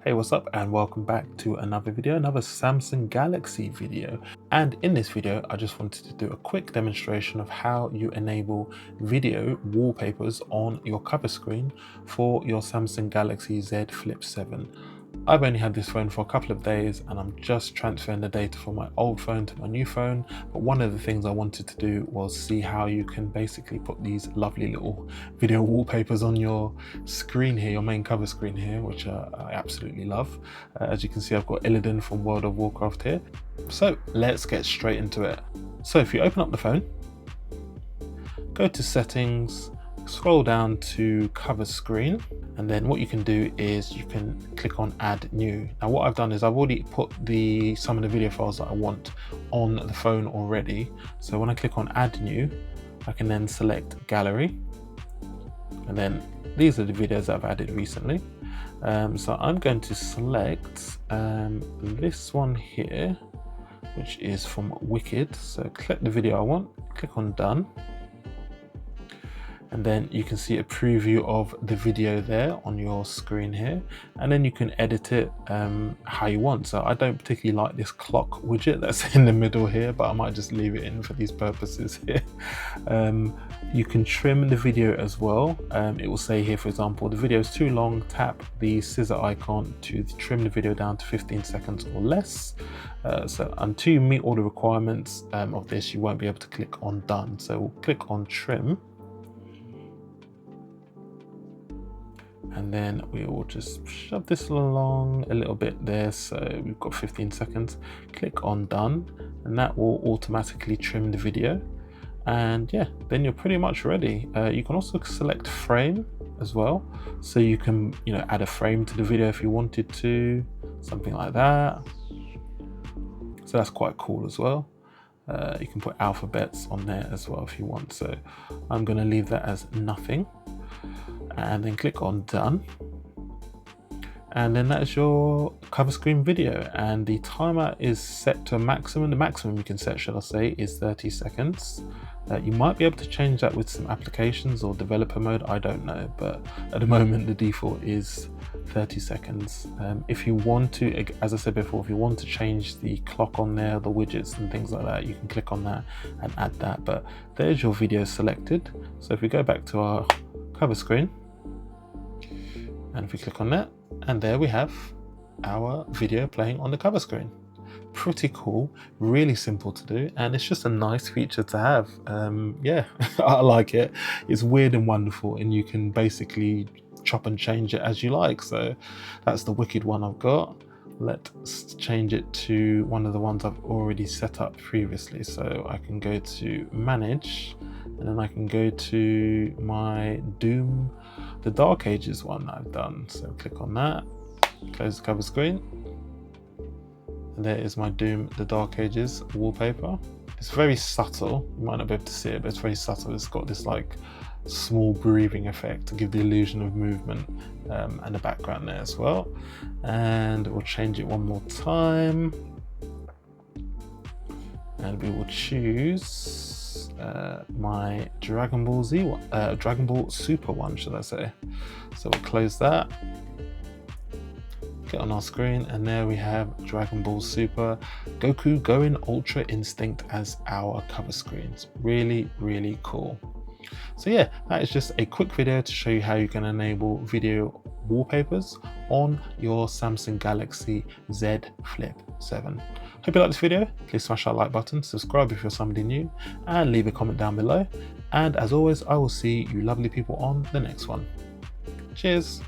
Hey, what's up and welcome back to another video, another Samsung Galaxy video. And in this video, I just wanted to do a quick demonstration of how you enable video wallpapers on your cover screen for your Samsung Galaxy Z Flip 7. I've only had this phone for a couple of days and I'm just transferring the data from my old phone to my new phone. But one of the things I wanted to do was see how you can basically put these lovely little video wallpapers on your screen here, your main cover screen here, which I absolutely love. As you can see, I've got Illidan from World of Warcraft here. So let's get straight into it. So if you open up the phone, go to settings, scroll down to cover screen, and then what you can do is you can click on add new. Now what I've done is I've already put some of the video files that I want on the phone already. So when I click on add new, I can then select gallery, and then these are the videos that I've added recently. So I'm going to select this one here, which is from Wicked. So click the video I want, click on done. And then you can see a preview of the video there on your screen here, and then you can edit it how you want. So I don't particularly like this clock widget that's in the middle here, but I might just leave it in for these purposes here. You can trim the video as well. It will say here, for example, the video is too long, tap the scissor icon to trim the video down to 15 seconds or less. So until you meet all the requirements of this, you won't be able to click on done. So we'll click on trim, and then we will just shove this along a little bit there. So we've got 15 seconds, click on done, and that will automatically trim the video. And yeah, then you're pretty much ready. You can also select frame as well. So you can, add a frame to the video if you wanted to, something like that. So that's quite cool as well. You can put alphabets on there as well if you want. So I'm gonna leave that as nothing, and then click on done, and then that's your cover screen video. And the timer is set to a maximum. The maximum you can set, should I say, is 30 seconds. You might be able to change that with some applications or developer mode, I don't know, but at the moment the default is 30 seconds. If you want to, as I said before, if you want to change the clock on there, the widgets and things like that, you can click on that and add that. But there's your video selected. So if we go back to our cover screen, and if we click on that, and there we have our video playing on the cover screen. Pretty cool, really simple to do, and it's just a nice feature to have. Yeah, I like it. It's weird and wonderful, and you can basically chop and change it as you like. So that's the Wicked one I've got. Let's change it to one of the ones I've already set up previously. So I can go to manage, and then I can go to my Doom, the Dark Ages one that I've done. So click on that, close the cover screen, and there is my Doom, the Dark Ages wallpaper. It's very subtle, you might not be able to see it, but it's very subtle. It's got this like small breathing effect to give the illusion of movement, and the background there as well. And we'll change it one more time, and we will choose my Dragon Ball Z one, Dragon Ball Super one, should I say. So we'll close that, click on our screen, and there we have Dragon Ball Super Goku going Ultra Instinct as our cover screens. Really, really cool. So yeah, that is just a quick video to show you how you can enable video wallpapers on your Samsung Galaxy Z Flip 7. Hope you like this video. Please smash that like button, subscribe if you're somebody new, and leave a comment down below. And as always, I will see you lovely people on the next one. Cheers.